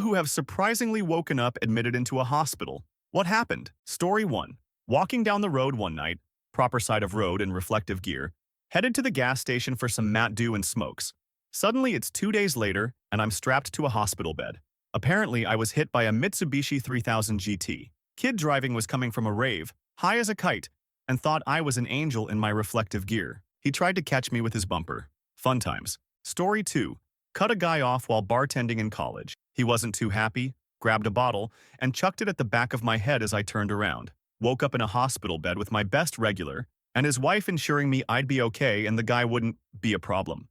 People who have surprisingly woken up admitted into a hospital. What happened? Story 1. Walking down the road one night, proper side of road in reflective gear, headed to the gas station for some Matt Dew and smokes. Suddenly it's 2 days later, and I'm strapped to a hospital bed. Apparently, I was hit by a Mitsubishi 3000 GT. Kid driving was coming from a rave, high as a kite, and thought I was an angel in my reflective gear. He tried to catch me with his bumper. Fun times. Story 2. Cut a guy off while bartending in college. He wasn't too happy, grabbed a bottle, and chucked it at the back of my head as I turned around. Woke up in a hospital bed with my best regular, and his wife ensuring me I'd be okay and the guy wouldn't be a problem.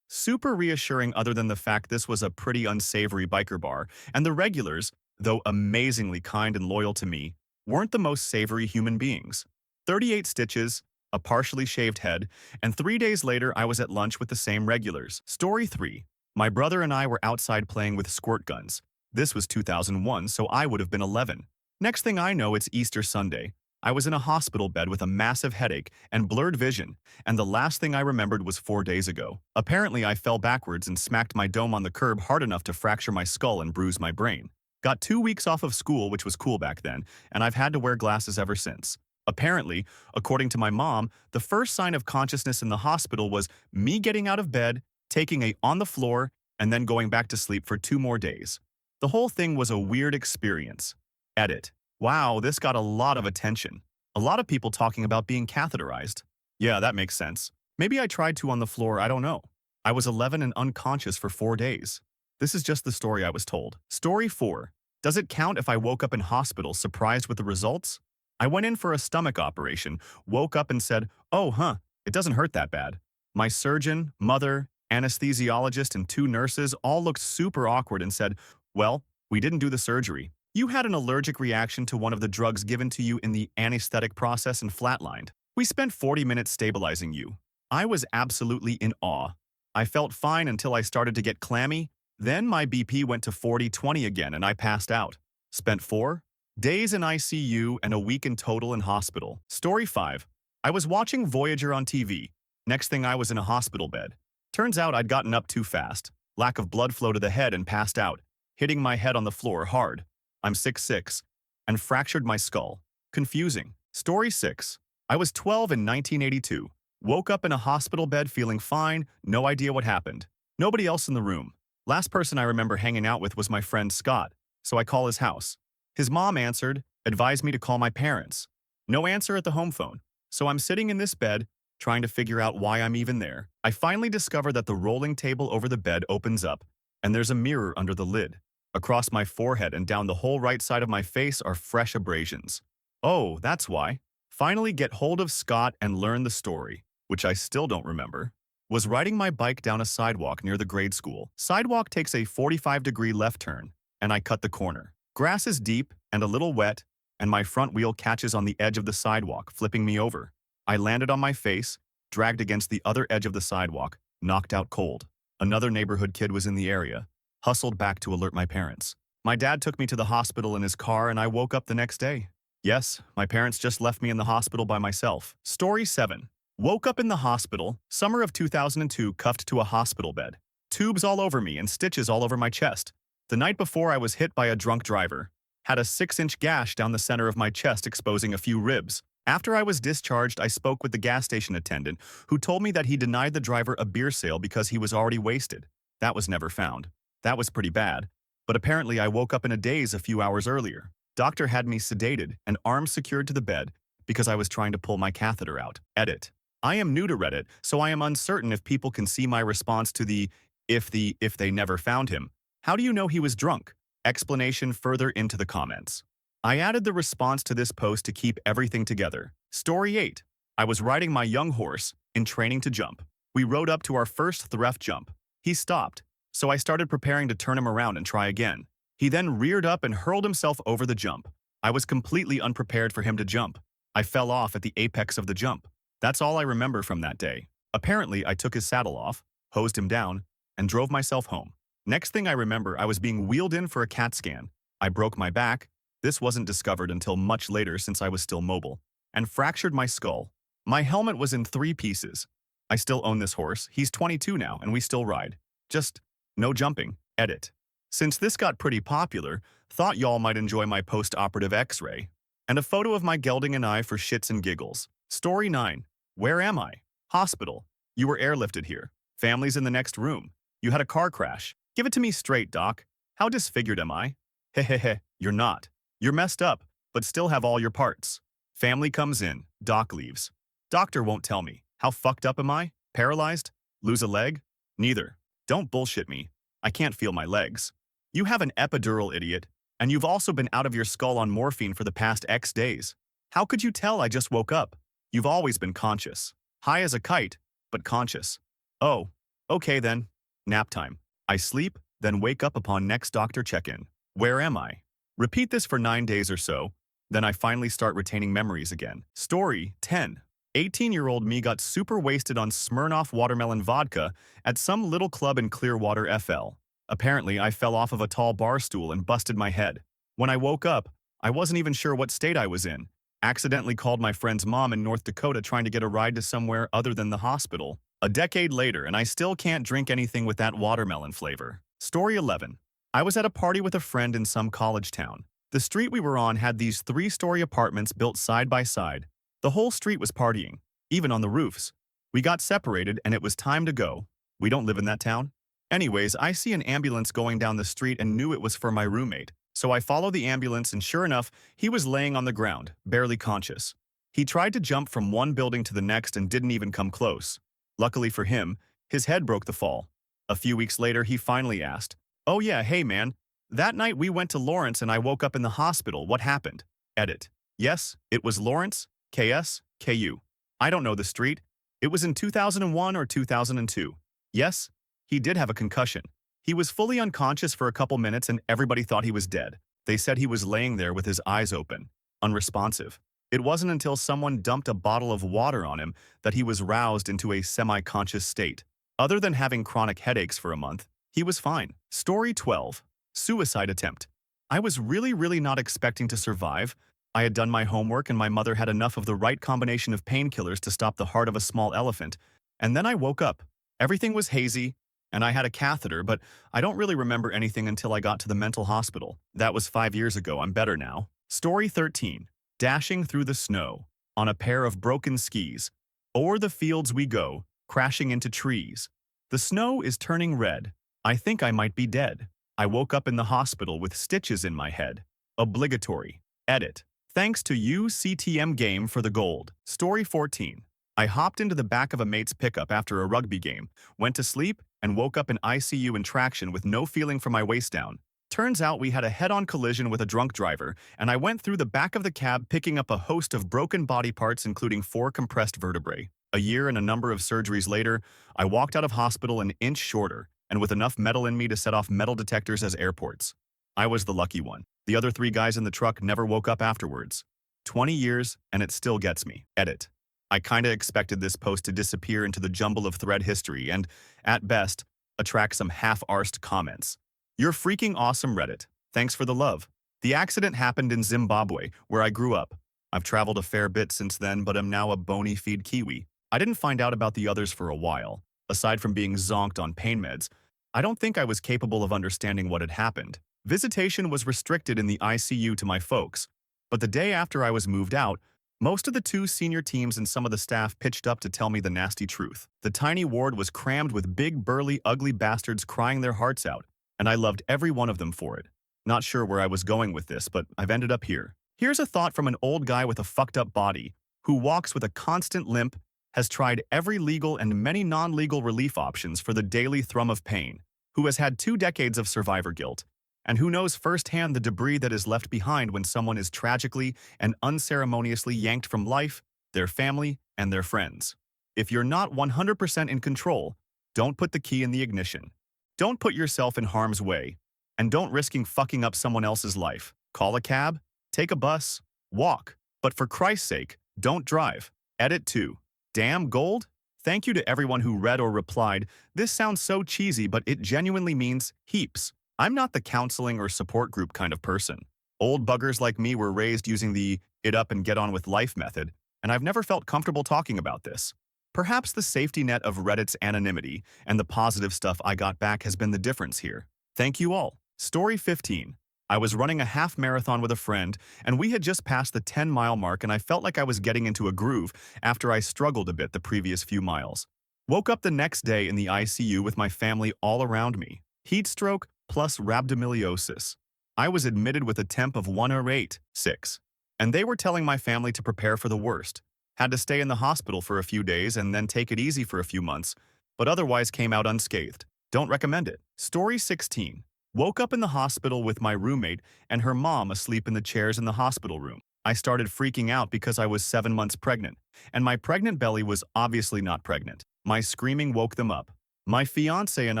Super reassuring other than the fact this was a pretty unsavory biker bar, and the regulars, though amazingly kind and loyal to me, weren't the most savory human beings. 38 stitches, a partially shaved head, and 3 days later I was at lunch with the same regulars. Story 3. My brother and I were outside playing with squirt guns. This was 2001, so I would have been 11. Next thing I know, it's Easter Sunday. I was in a hospital bed with a massive headache and blurred vision, and the last thing I remembered was 4 days ago. Apparently, I fell backwards and smacked my dome on the curb hard enough to fracture my skull and bruise my brain. Got 2 weeks off of school, which was cool back then, and I've had to wear glasses ever since. Apparently, according to my mom, the first sign of consciousness in the hospital was me getting out of bed, taking a on the floor, and then going back to sleep for 2 more days. The whole thing was a weird experience. Edit. Wow, this got a lot of attention. A lot of people talking about being catheterized. Yeah, that makes sense. Maybe I tried to on the floor, I don't know. I was 11 and unconscious for 4 days. This is just the story I was told. Story 4. Does it count if I woke up in hospital surprised with the results? I went in for a stomach operation, woke up and said, oh, it doesn't hurt that bad. My surgeon, mother, anesthesiologist, and 2 nurses all looked super awkward and said, well, we didn't do the surgery. You had an allergic reaction to one of the drugs given to you in the anesthetic process and flatlined. We spent 40 minutes stabilizing you. I was absolutely in awe. I felt fine until I started to get clammy. Then my BP went to 40/20 again and I passed out. Spent 4 days in ICU and a week in total in hospital. Story 5. I was watching Voyager on TV. Next thing I was in a hospital bed. Turns out I'd gotten up too fast. Lack of blood flow to the head and passed out, hitting my head on the floor hard. I'm 6'6", and fractured my skull. Confusing. Story 6. I was 12 in 1982. Woke up in a hospital bed feeling fine, no idea what happened. Nobody else in the room. Last person I remember hanging out with was my friend Scott, so I call his house. His mom answered, advised me to call my parents. No answer at the home phone, so I'm sitting in this bed, trying to figure out why I'm even there. I finally discover that the rolling table over the bed opens up, and there's a mirror under the lid. Across my forehead and down the whole right side of my face are fresh abrasions. Oh, that's why. Finally get hold of Scott and learn the story, which I still don't remember. Was riding my bike down a sidewalk near the grade school. Sidewalk takes a 45-degree left turn, and I cut the corner. Grass is deep and a little wet, and my front wheel catches on the edge of the sidewalk, flipping me over. I landed on my face, dragged against the other edge of the sidewalk, knocked out cold. Another neighborhood kid was in the area. Hustled back to alert my parents. My dad took me to the hospital in his car and I woke up the next day. Yes, my parents just left me in the hospital by myself. Story 7. Woke up in the hospital, summer of 2002, cuffed to a hospital bed. Tubes all over me and stitches all over my chest. The night before I was hit by a drunk driver. Had a 6-inch gash down the center of my chest exposing a few ribs. After I was discharged, I spoke with the gas station attendant who told me that he denied the driver a beer sale because he was already wasted. That was never found. That was pretty bad, but apparently I woke up in a daze a few hours earlier. Doctor had me sedated and arms secured to the bed because I was trying to pull my catheter out. Edit. I am new to Reddit, so I am uncertain if people can see my response to the if they never found him. How do you know he was drunk? Explanation further into the comments. I added the response to this post to keep everything together. Story 8. I was riding my young horse in training to jump. We rode up to our first threat jump. He stopped. So I started preparing to turn him around and try again. He then reared up and hurled himself over the jump. I was completely unprepared for him to jump. I fell off at the apex of the jump. That's all I remember from that day. Apparently, I took his saddle off, hosed him down, and drove myself home. Next thing I remember, I was being wheeled in for a CAT scan. I broke my back. This wasn't discovered until much later since I was still mobile, and fractured my skull. My helmet was in 3 pieces. I still own this horse. He's 22 now, and we still ride. Just no jumping. Edit. Since this got pretty popular, thought y'all might enjoy my post-operative x-ray. And a photo of my gelding and I for shits and giggles. Story 9. Where am I? Hospital. You were airlifted here. Family's in the next room. You had a car crash. Give it to me straight, doc. How disfigured am I? Hehehe, you're not. You're messed up, but still have all your parts. Family comes in. Doc leaves. Doctor won't tell me. How fucked up am I? Paralyzed? Lose a leg? Neither. Don't bullshit me. I can't feel my legs. You have an epidural, idiot, and you've also been out of your skull on morphine for the past X days. How could you tell I just woke up? You've always been conscious. High as a kite, but conscious. Oh, okay then. Nap time. I sleep, then wake up upon next doctor check-in. Where am I? Repeat this for 9 days or so, then I finally start retaining memories again. Story 10. 18-year-old me got super wasted on Smirnoff watermelon vodka at some little club in Clearwater, FL. Apparently, I fell off of a tall bar stool and busted my head. When I woke up, I wasn't even sure what state I was in. Accidentally called my friend's mom in North Dakota trying to get a ride to somewhere other than the hospital. A decade later, and I still can't drink anything with that watermelon flavor. Story 11. I was at a party with a friend in some college town. The street we were on had these 3-story apartments built side by side. The whole street was partying, even on the roofs. We got separated and it was time to go. We don't live in that town. Anyways, I see an ambulance going down the street and knew it was for my roommate. So I follow the ambulance and sure enough, he was laying on the ground, barely conscious. He tried to jump from one building to the next and didn't even come close. Luckily for him, his head broke the fall. A few weeks later, he finally asked, "Oh yeah, hey man, that night we went to Lawrence and I woke up in the hospital. What happened?" Edit. Yes, it was Lawrence, KS, KU. I don't know the street. It was in 2001 or 2002. Yes, he did have a concussion. He was fully unconscious for a couple minutes and everybody thought he was dead. They said he was laying there with his eyes open, unresponsive. It wasn't until someone dumped a bottle of water on him that he was roused into a semi-conscious state. Other than having chronic headaches for a month, he was fine. Story 12. Suicide attempt. I was really not expecting to survive. I had done my homework and my mother had enough of the right combination of painkillers to stop the heart of a small elephant. And then I woke up. Everything was hazy, and I had a catheter, but I don't really remember anything until I got to the mental hospital. That was 5 years ago. I'm better now. Story 13. Dashing through the snow. On a pair of broken skis. O'er the fields we go, crashing into trees. The snow is turning red. I think I might be dead. I woke up in the hospital with stitches in my head. Obligatory. Edit. Thanks to you, CTM Game, for the gold. Story 14. I hopped into the back of a mate's pickup after a rugby game, went to sleep, and woke up in ICU in traction with no feeling from my waist down. Turns out we had a head-on collision with a drunk driver, and I went through the back of the cab picking up a host of broken body parts including 4 compressed vertebrae. A year and a number of surgeries later, I walked out of hospital an inch shorter, and with enough metal in me to set off metal detectors as airports. I was the lucky one. The other 3 guys in the truck never woke up afterwards. 20 years, and it still gets me. Edit. I kinda expected this post to disappear into the jumble of thread history and, at best, attract some half-arsed comments. You're freaking awesome, Reddit. Thanks for the love. The accident happened in Zimbabwe, where I grew up. I've traveled a fair bit since then, but am now a bony-feed Kiwi. I didn't find out about the others for a while. Aside from being zonked on pain meds, I don't think I was capable of understanding what had happened. Visitation was restricted in the ICU to my folks, but the day after I was moved out, most of the 2 senior teams and some of the staff pitched up to tell me the nasty truth. The tiny ward was crammed with big, burly, ugly bastards crying their hearts out, and I loved every one of them for it. Not sure where I was going with this, but I've ended up here. Here's a thought from an old guy with a fucked up body, who walks with a constant limp, has tried every legal and many non-legal relief options for the daily thrum of pain, who has had 2 decades of survivor guilt, and who knows firsthand the debris that is left behind when someone is tragically and unceremoniously yanked from life, their family, and their friends. If you're not 100% in control, don't put the key in the ignition. Don't put yourself in harm's way, and don't risking fucking up someone else's life. Call a cab, take a bus, walk, but for Christ's sake, don't drive. Edit 2. Damn gold? Thank you to everyone who read or replied. This sounds so cheesy, but it genuinely means heaps. I'm not the counseling or support group kind of person. Old buggers like me were raised using the "it up and get on with life" method, and I've never felt comfortable talking about this. Perhaps the safety net of Reddit's anonymity and the positive stuff I got back has been the difference here. Thank you all. Story 15. I was running a half marathon with a friend, and we had just passed the 10-mile mark, and I felt like I was getting into a groove after I struggled a bit the previous few miles. Woke up the next day in the ICU with my family all around me. Heat stroke plus rhabdomyolysis. I was admitted with a temp of 108.6, and they were telling my family to prepare for the worst. Had to stay in the hospital for a few days and then take it easy for a few months, but otherwise came out unscathed. Don't recommend it. Story 16. Woke up in the hospital with my roommate and her mom asleep in the chairs in the hospital room. I started freaking out because I was 7 months pregnant, and my pregnant belly was obviously not pregnant. My screaming woke them up. My fiancé and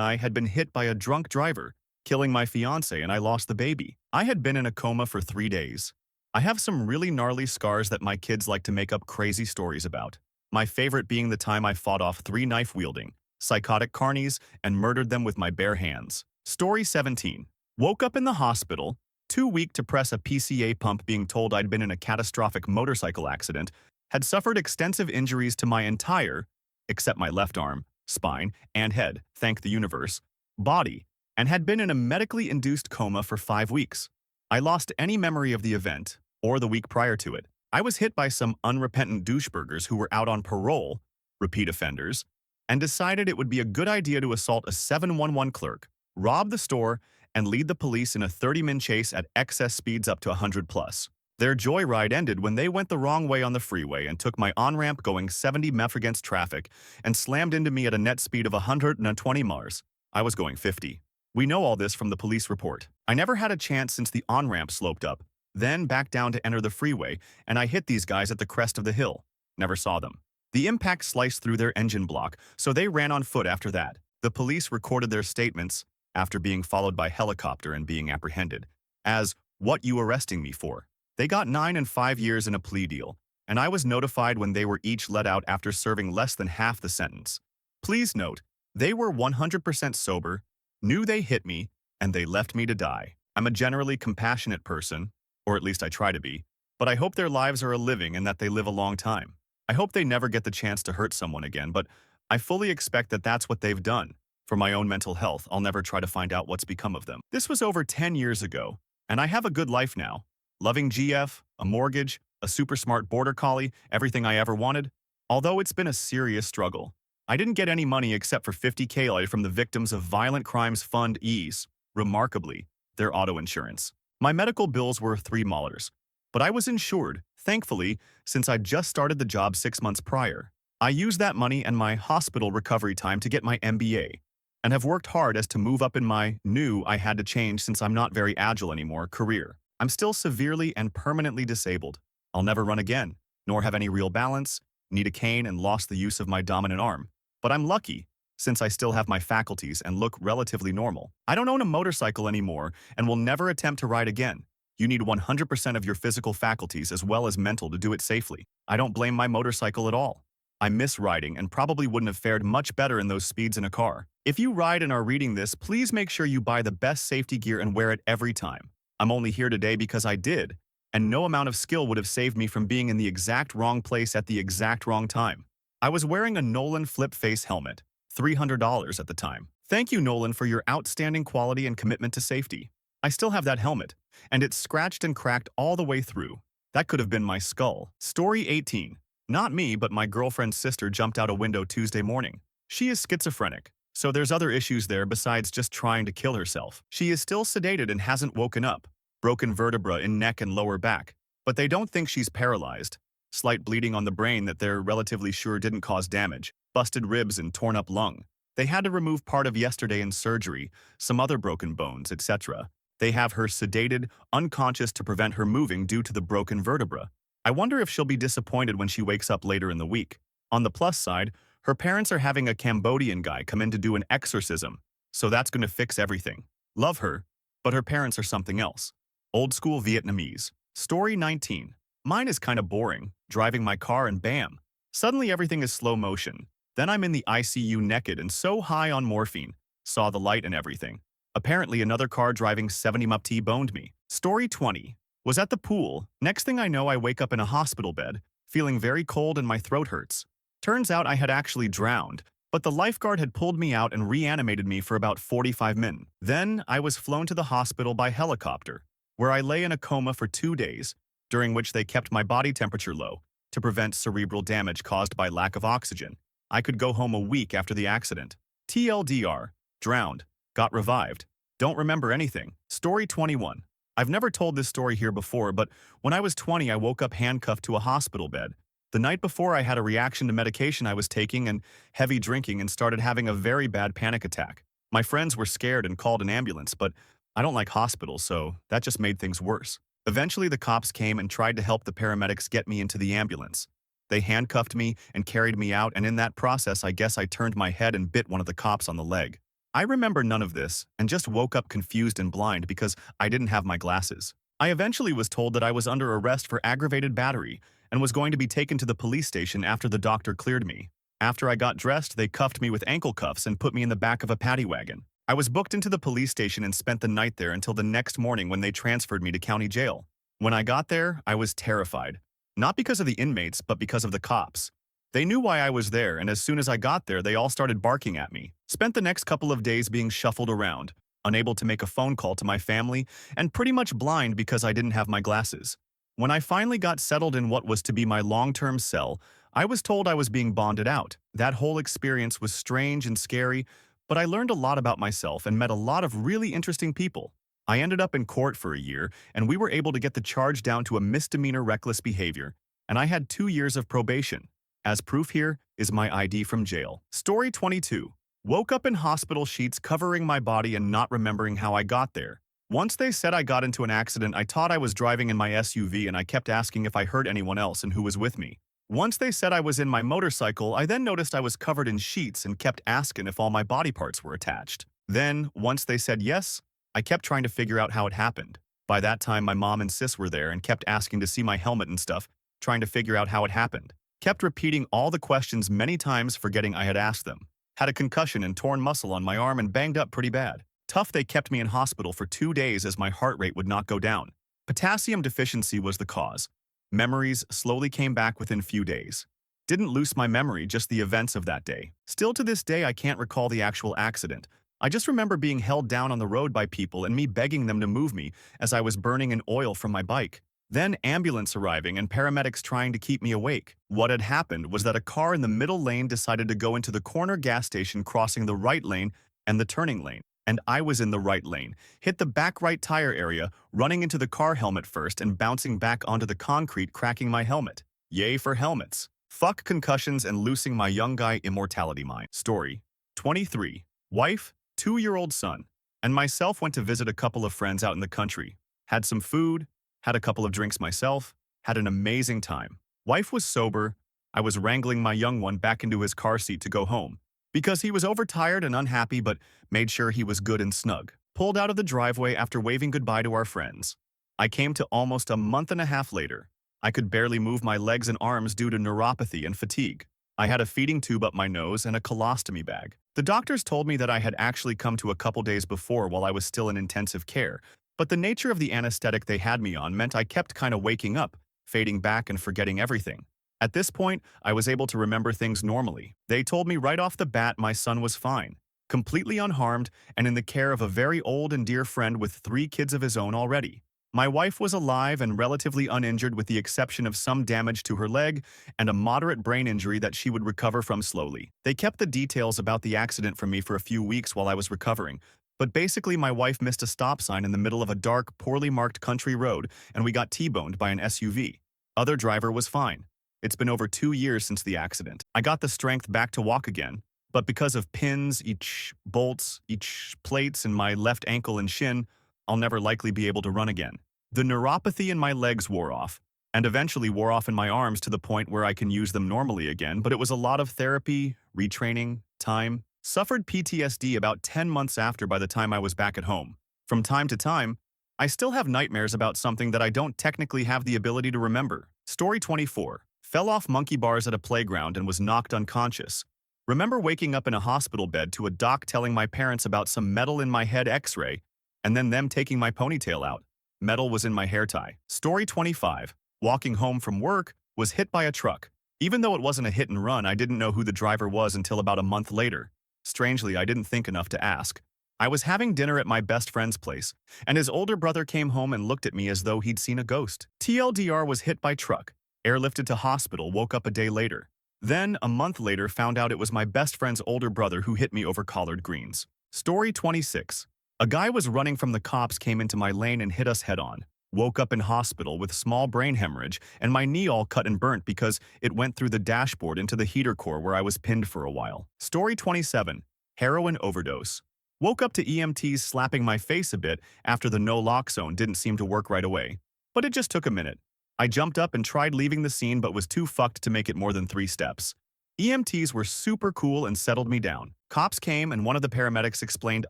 I had been hit by a drunk driver, killing my fiancé, and I lost the baby. I had been in a coma for 3 days. I have some really gnarly scars that my kids like to make up crazy stories about. My favorite being the time I fought off 3 knife-wielding, psychotic carnies and murdered them with my bare hands. Story 17. Woke up in the hospital, too weak to press a PCA pump, being told I'd been in a catastrophic motorcycle accident, had suffered extensive injuries to my entire, except my left arm, spine, and head, thank the universe, body, and had been in a medically induced coma for 5 weeks. I lost any memory of the event, or the week prior to it. I was hit by some unrepentant doucheburgers who were out on parole, repeat offenders, and decided it would be a good idea to assault a 711 clerk, rob the store, and lead the police in a 30-minute chase at excess speeds up to 100 plus. Their joyride ended when they went the wrong way on the freeway and took my on-ramp going 70 mph against traffic and slammed into me at a net speed of 120 mph. I was going 50. We know all this from the police report. I never had a chance since the on-ramp sloped up, then back down to enter the freeway, and I hit these guys at the crest of the hill. Never saw them. The impact sliced through their engine block, so they ran on foot after that. The police recorded their statements after being followed by helicopter and being apprehended as, "What you arresting me for?" They got 9 and 5 years in a plea deal, and I was notified when they were each let out after serving less than half the sentence. Please note, they were 100% sober, knew they hit me, and they left me to die. I'm a generally compassionate person, or at least I try to be, but I hope their lives are a living and that they live a long time. I hope they never get the chance to hurt someone again, but I fully expect that that's what they've done. For my own mental health, I'll never try to find out what's become of them. This was over 10 years ago, and I have a good life now. Loving GF, a mortgage, a super smart border collie, everything I ever wanted. Although it's been a serious struggle. I didn't get any money except for $50K from the Victims of Violent Crimes Fund EAS, remarkably, their auto insurance. My medical bills were $3, but I was insured, thankfully, since I'd just started the job 6 months prior. I used that money and my hospital recovery time to get my MBA, and have worked hard as to move up in my new I had to change since I'm not very agile anymore career. I'm still severely and permanently disabled. I'll never run again, nor have any real balance, need a cane, and lost the use of my dominant arm. But I'm lucky, since I still have my faculties and look relatively normal. I don't own a motorcycle anymore and will never attempt to ride again. You need 100% of your physical faculties as well as mental to do it safely. I don't blame my motorcycle at all. I miss riding and probably wouldn't have fared much better in those speeds in a car. If you ride and are reading this, please make sure you buy the best safety gear and wear it every time. I'm only here today because I did, and no amount of skill would have saved me from being in the exact wrong place at the exact wrong time. I was wearing a Nolan flip face helmet, $300 at the time. Thank you, Nolan, for your outstanding quality and commitment to safety. I still have that helmet, and it's scratched and cracked all the way through. That could have been my skull. Story 18. Not me, but my girlfriend's sister jumped out a window Tuesday morning. She is schizophrenic, so there's other issues there besides just trying to kill herself. She is still sedated and hasn't woken up. Broken vertebra in neck and lower back, but they don't think she's paralyzed. Slight bleeding on the brain that they're relatively sure didn't cause damage. Busted ribs and torn up lung. They had to remove part of yesterday in surgery, some other broken bones, etc. They have her sedated, unconscious to prevent her moving due to the broken vertebra. I wonder if she'll be disappointed when she wakes up later in the week. On the plus side, her parents are having a Cambodian guy come in to do an exorcism, so that's going to fix everything. Love her, but her parents are something else. Old school Vietnamese. Story 19. Mine is kind of boring, driving my car and bam. Suddenly everything is slow motion. Then I'm in the ICU naked and so high on morphine. Saw the light and everything. Apparently another car driving 70 mph T-boned me. Story 20. Was at the pool. Next thing I know, I wake up in a hospital bed, feeling very cold and my throat hurts. Turns out I had actually drowned, but the lifeguard had pulled me out and reanimated me for about 45 minutes. Then I was flown to the hospital by helicopter, where I lay in a coma for 2 days, during which they kept my body temperature low to prevent cerebral damage caused by lack of oxygen. I could go home a week after the accident. TLDR, drowned, got revived, don't remember anything. Story 21. I've never told this story here before, but when I was 20, I woke up handcuffed to a hospital bed. The night before, I had a reaction to medication I was taking and heavy drinking and started having a very bad panic attack. My friends were scared and called an ambulance, but I don't like hospitals, so that just made things worse. Eventually, the cops came and tried to help the paramedics get me into the ambulance. They handcuffed me and carried me out, and in that process, I guess I turned my head and bit one of the cops on the leg. I remember none of this and just woke up confused and blind because I didn't have my glasses. I eventually was told that I was under arrest for aggravated battery and was going to be taken to the police station after the doctor cleared me. After I got dressed, they cuffed me with ankle cuffs and put me in the back of a paddy wagon. I was booked into the police station and spent the night there until the next morning when they transferred me to county jail. When I got there, I was terrified. Not because of the inmates, but because of the cops. They knew why I was there, and as soon as I got there, they all started barking at me. Spent the next couple of days being shuffled around, unable to make a phone call to my family, and pretty much blind because I didn't have my glasses. When I finally got settled in what was to be my long-term cell, I was told I was being bonded out. That whole experience was strange and scary, but I learned a lot about myself and met a lot of really interesting people. I ended up in court for a year, and we were able to get the charge down to a misdemeanor reckless behavior, and I had 2 years of probation. As proof here is my ID from jail. Story 22. Woke up in hospital sheets covering my body and not remembering how I got there. Once they said I got into an accident, I thought I was driving in my SUV and I kept asking if I heard anyone else and who was with me. Once they said I was in my motorcycle, I then noticed I was covered in sheets and kept asking if all my body parts were attached. Then, once they said yes, I kept trying to figure out how it happened. By that time, my mom and sis were there and kept asking to see my helmet and stuff, trying to figure out how it happened. Kept repeating all the questions many times, forgetting I had asked them. Had a concussion and torn muscle on my arm and banged up pretty bad. Tough, they kept me in hospital for 2 days as my heart rate would not go down. Potassium deficiency was the cause. Memories slowly came back within few days. Didn't lose my memory, just the events of that day. Still to this day, I can't recall the actual accident. I just remember being held down on the road by people and me begging them to move me as I was burning in oil from my bike. Then ambulance arriving and paramedics trying to keep me awake. What had happened was that a car in the middle lane decided to go into the corner gas station crossing the right lane and the turning lane. And I was in the right lane, hit the back right tire area, running into the car helmet first and bouncing back onto the concrete, cracking my helmet. Yay for helmets. Fuck concussions and losing my young guy immortality mind. Story 23. Wife, 2-year-old son, and myself went to visit a couple of friends out in the country. Had some food, had a couple of drinks myself, had an amazing time. Wife was sober. I was wrangling my young one back into his car seat to go home because he was overtired and unhappy, but made sure he was good and snug. Pulled out of the driveway after waving goodbye to our friends. I came to almost a month and a half later. I could barely move my legs and arms due to neuropathy and fatigue. I had a feeding tube up my nose and a colostomy bag. The doctors told me that I had actually come to a couple days before while I was still in intensive care, but the nature of the anesthetic they had me on meant I kept kind of waking up, fading back and forgetting everything. At this point, I was able to remember things normally. They told me right off the bat my son was fine, completely unharmed and in the care of a very old and dear friend with 3 kids of his own already. My wife was alive and relatively uninjured with the exception of some damage to her leg and a moderate brain injury that she would recover from slowly. They kept the details about the accident from me for a few weeks while I was recovering, but basically my wife missed a stop sign in the middle of a dark, poorly marked country road and we got T-boned by an SUV. Other driver was fine. It's been over 2 years since the accident. I got the strength back to walk again, but because of pins, each bolts, each plates in my left ankle and shin, I'll never likely be able to run again. The neuropathy in my legs wore off, and eventually wore off in my arms to the point where I can use them normally again, but it was a lot of therapy, retraining, time. Suffered PTSD about 10 months after by the time I was back at home. From time to time, I still have nightmares about something that I don't technically have the ability to remember. Story 24. Fell off monkey bars at a playground and was knocked unconscious. Remember waking up in a hospital bed to a doc telling my parents about some metal in my head x-ray, and then them taking my ponytail out. Metal was in my hair tie. Story 25. Walking home from work, was hit by a truck. Even though it wasn't a hit and run, I didn't know who the driver was until about a month later. Strangely, I didn't think enough to ask. I was having dinner at my best friend's place, and his older brother came home and looked at me as though he'd seen a ghost. TLDR was hit by truck, airlifted to hospital, woke up a day later. Then, a month later, found out it was my best friend's older brother who hit me over collard greens. Story 26. A guy was running from the cops, came into my lane and hit us head-on. Woke up in hospital with small brain hemorrhage and my knee all cut and burnt because it went through the dashboard into the heater core where I was pinned for a while. Story 27. Heroin overdose. Woke up to EMTs slapping my face a bit after the no-lock zone didn't seem to work right away. But it just took a minute. I jumped up and tried leaving the scene but was too fucked to make it more than 3 steps. EMTs were super cool and settled me down. Cops came and one of the paramedics explained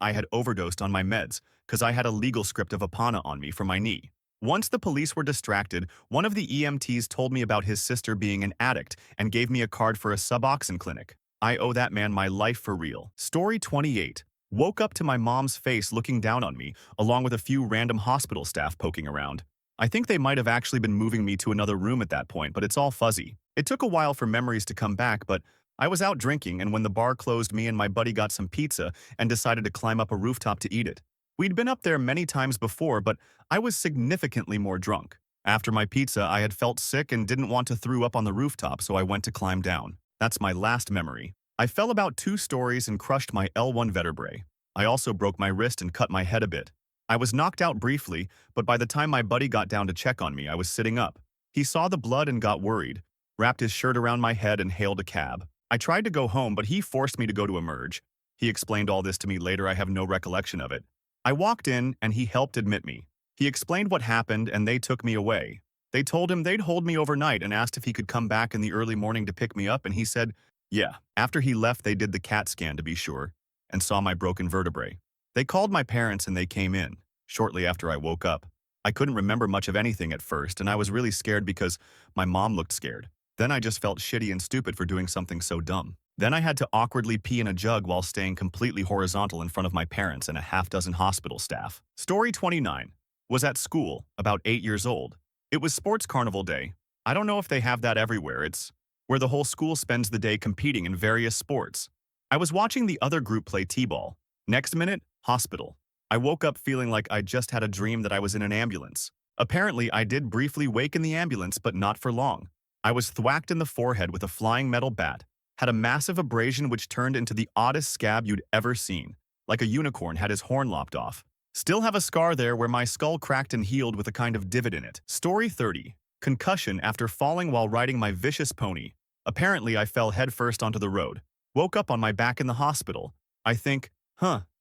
I had overdosed on my meds because I had a legal script of Apana on me for my knee. Once the police were distracted, one of the EMTs told me about his sister being an addict and gave me a card for a Suboxone clinic. I owe that man my life for real. Story 28. Woke up to my mom's face looking down on me, along with a few random hospital staff poking around. I think they might have actually been moving me to another room at that point, but it's all fuzzy. It took a while for memories to come back, but I was out drinking, and when the bar closed, me and my buddy got some pizza and decided to climb up a rooftop to eat it. We'd been up there many times before, but I was significantly more drunk. After my pizza, I had felt sick and didn't want to throw up on the rooftop, so I went to climb down. That's my last memory. I fell about 2 stories and crushed my L1 vertebrae. I also broke my wrist and cut my head a bit. I was knocked out briefly, but by the time my buddy got down to check on me, I was sitting up. He saw the blood and got worried, wrapped his shirt around my head and hailed a cab. I tried to go home, but he forced me to go to Emerge. He explained all this to me later. I have no recollection of it. I walked in, and he helped admit me. He explained what happened, and they took me away. They told him they'd hold me overnight and asked if he could come back in the early morning to pick me up, and he said, yeah. After he left, they did the CAT scan to be sure, and saw my broken vertebrae. They called my parents, and they came in. Shortly after I woke up. I couldn't remember much of anything at first, and I was really scared because my mom looked scared. Then I just felt shitty and stupid for doing something so dumb. Then I had to awkwardly pee in a jug while staying completely horizontal in front of my parents and a half-dozen hospital staff. Story 29. Was at school, about 8 years old. It was sports carnival day. I don't know if they have that everywhere. It's where the whole school spends the day competing in various sports. I was watching the other group play t-ball. Next minute, hospital. I woke up feeling like I just had a dream that I was in an ambulance. Apparently, I did briefly wake in the ambulance, but not for long. I was thwacked in the forehead with a flying metal bat, had a massive abrasion which turned into the oddest scab you'd ever seen, like a unicorn had his horn lopped off. Still have a scar there where my skull cracked and healed with a kind of divot in it. Story 30. Concussion after falling while riding my vicious pony. Apparently, I fell headfirst onto the road. Woke up on my back in the hospital. I think,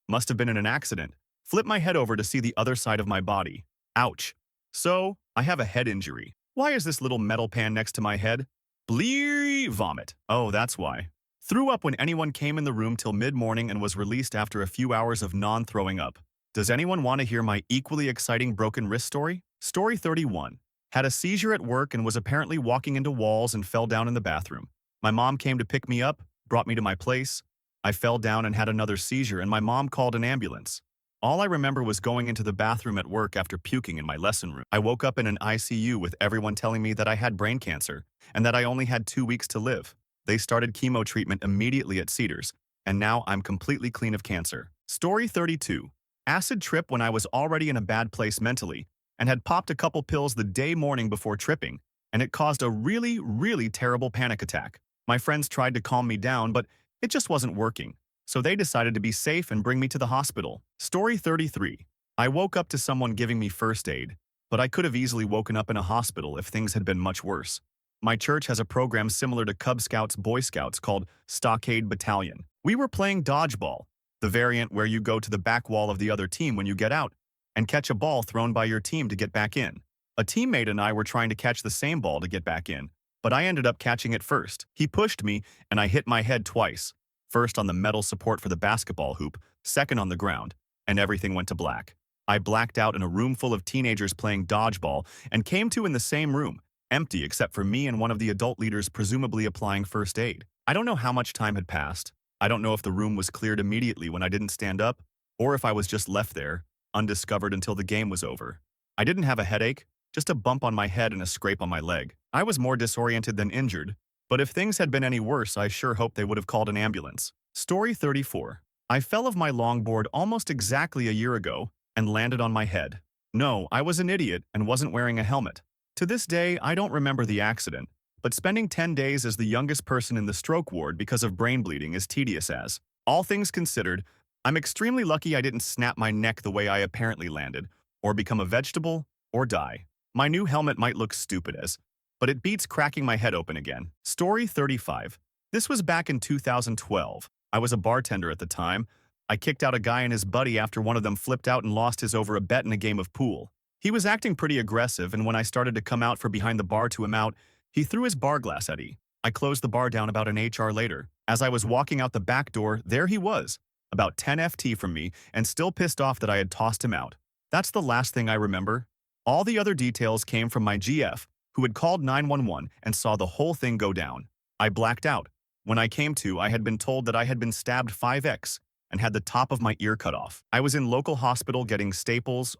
must have been in an accident. Flip my head over to see the other side of my body. Ouch. So, I have a head injury. Why is this little metal pan next to my head? Bleary vomit. Oh, that's why. Threw up when anyone came in the room till mid-morning and was released after a few hours of non-throwing up. Does anyone want to hear my equally exciting broken wrist story? Story 31. Had a seizure at work and was apparently walking into walls and fell down in the bathroom. My mom came to pick me up, brought me to my place. I fell down and had another seizure and my mom called an ambulance. All I remember was going into the bathroom at work after puking in my lesson room. I woke up in an ICU with everyone telling me that I had brain cancer and that I only had 2 weeks to live. They started chemo treatment immediately at Cedars, and now I'm completely clean of cancer. Story 32. Acid trip when I was already in a bad place mentally and had popped a couple pills the day morning before tripping, and it caused a really, really terrible panic attack. My friends tried to calm me down, but it just wasn't working. So they decided to be safe and bring me to the hospital. Story 33. I woke up to someone giving me first aid, but I could have easily woken up in a hospital if things had been much worse. My church has a program similar to Cub Scouts, Boy Scouts called Stockade Battalion. We were playing dodgeball, the variant where you go to the back wall of the other team when you get out and catch a ball thrown by your team to get back in. A teammate and I were trying to catch the same ball to get back in, but I ended up catching it first. He pushed me, and I hit my head twice. First on the metal support for the basketball hoop, second on the ground, and everything went to black. I blacked out in a room full of teenagers playing dodgeball and came to in the same room, empty except for me and one of the adult leaders presumably applying first aid. I don't know how much time had passed. I don't know if the room was cleared immediately when I didn't stand up, or if I was just left there, undiscovered until the game was over. I didn't have a headache, just a bump on my head and a scrape on my leg. I was more disoriented than injured, But if things had been any worse, I sure hope they would have called an ambulance. Story 34. I fell off my longboard almost exactly a year ago and landed on my head. No, I was an idiot and wasn't wearing a helmet. To this day, I don't remember the accident, but spending 10 days as the youngest person in the stroke ward because of brain bleeding is tedious as. All things considered, I'm extremely lucky I didn't snap my neck the way I apparently landed, or become a vegetable, or die. My new helmet might look stupid as, but it beats cracking my head open again. Story 35. This was back in 2012. I was a bartender at the time. I kicked out a guy and his buddy after one of them flipped out and lost his over a bet in a game of pool. He was acting pretty aggressive, and when I started to come out for behind the bar to him out, he threw his bar glass at me. I closed the bar down about an HR later. As I was walking out the back door, there he was, about 10 FT from me, and still pissed off that I had tossed him out. That's the last thing I remember. All the other details came from my GF, who had called 911 and saw the whole thing go down. I blacked out. When I came to, I had been told that I had been stabbed 5x and had the top of my ear cut off. I was in local hospital getting staples,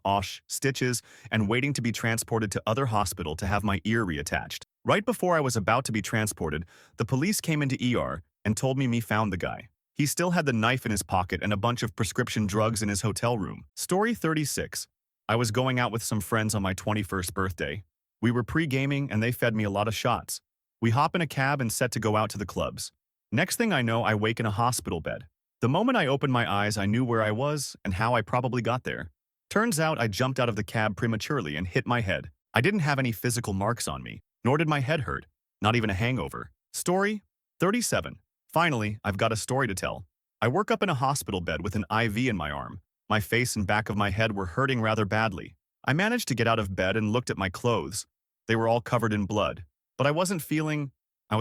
stitches, and waiting to be transported to other hospital to have my ear reattached. Right before I was about to be transported, the police came into ER and told me found the guy. He still had the knife in his pocket and a bunch of prescription drugs in his hotel room. Story 36. I was going out with some friends on my 21st birthday. We were pre-gaming and they fed me a lot of shots. We hop in a cab and set to go out to the clubs. Next thing I know, I wake in a hospital bed. The moment I opened my eyes, I knew where I was and how I probably got there. Turns out I jumped out of the cab prematurely and hit my head. I didn't have any physical marks on me, nor did my head hurt, not even a hangover. Story 37. Finally, I've got a story to tell. I woke up in a hospital bed with an IV in my arm. My face and back of my head were hurting rather badly. I managed to get out of bed and looked at my clothes. They were all covered in blood. But I was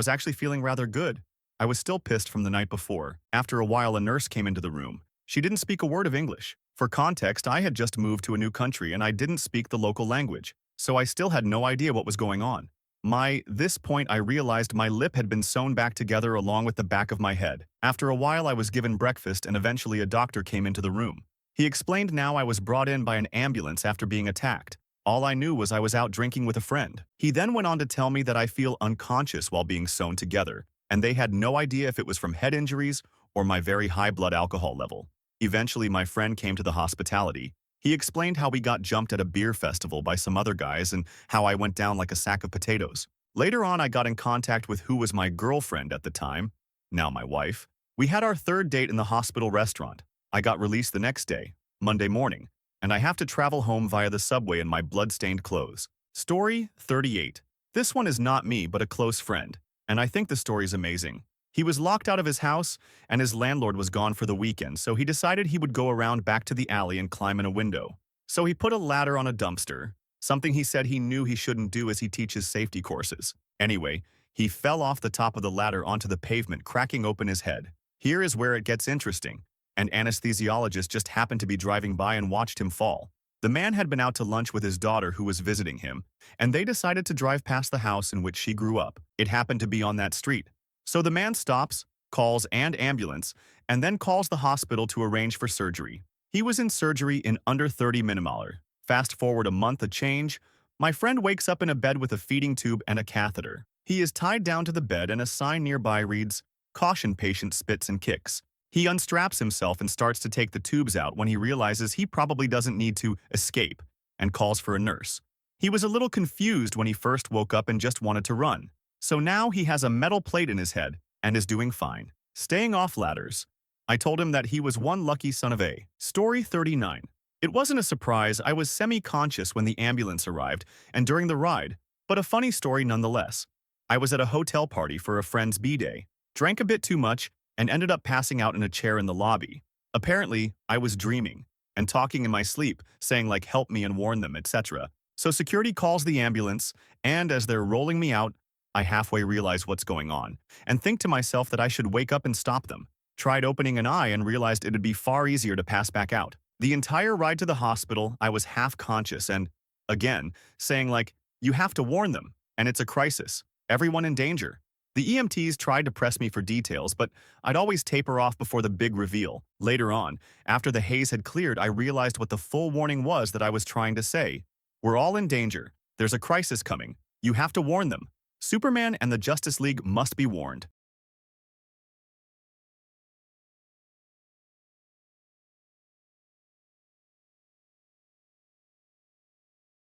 actually feeling rather good. I was still pissed from the night before. After a while, a nurse came into the room. She didn't speak a word of English. For context, I had just moved to a new country and I didn't speak the local language, so I still had no idea what was going on. This point, I realized my lip had been sewn back together along with the back of my head. After a while, I was given breakfast and eventually a doctor came into the room. He explained now I was brought in by an ambulance after being attacked. All I knew was I was out drinking with a friend. He then went on to tell me that I feel unconscious while being sewn together, and they had no idea if it was from head injuries or my very high blood alcohol level. Eventually, my friend came to the hospitality. He explained how we got jumped at a beer festival by some other guys and how I went down like a sack of potatoes. Later on, I got in contact with who was my girlfriend at the time, now my wife. We had our third date in the hospital restaurant. I got released the next day, Monday morning, and I have to travel home via the subway in my blood-stained clothes. Story 38. This one is not me, but a close friend, and I think the story's amazing. He was locked out of his house, and his landlord was gone for the weekend, so he decided he would go around back to the alley and climb in a window. So he put a ladder on a dumpster, something he said he knew he shouldn't do as he teaches safety courses. Anyway, he fell off the top of the ladder onto the pavement, cracking open his head. Here is where it gets interesting. An anesthesiologist just happened to be driving by and watched him fall. The man had been out to lunch with his daughter who was visiting him, and they decided to drive past the house in which she grew up. It happened to be on that street. So the man stops, calls an ambulance, and then calls the hospital to arrange for surgery. He was in surgery in under 30 minutes. Fast forward a month, a change. My friend wakes up in a bed with a feeding tube and a catheter. He is tied down to the bed and a sign nearby reads, "Caution, patient spits and kicks." He unstraps himself and starts to take the tubes out when he realizes he probably doesn't need to escape and calls for a nurse. He was a little confused when he first woke up and just wanted to run. So now he has a metal plate in his head and is doing fine. Staying off ladders. I told him that he was one lucky son of a. Story 39. It wasn't a surprise. I was semi-conscious when the ambulance arrived and during the ride, but a funny story nonetheless. I was at a hotel party for a friend's B-day, drank a bit too much, and ended up passing out in a chair in the lobby. Apparently, I was dreaming and talking in my sleep, saying like help me and warn them, etc. So security calls the ambulance, and as they're rolling me out, I halfway realize what's going on and think to myself that I should wake up and stop them. Tried opening an eye and realized it'd be far easier to pass back out. The entire ride to the hospital, I was half conscious and, again, saying like, you have to warn them, and it's a crisis. Everyone in danger. The EMTs tried to press me for details, but I'd always taper off before the big reveal. Later on, after the haze had cleared, I realized what the full warning was that I was trying to say. We're all in danger. There's a crisis coming. You have to warn them. Superman and the Justice League must be warned.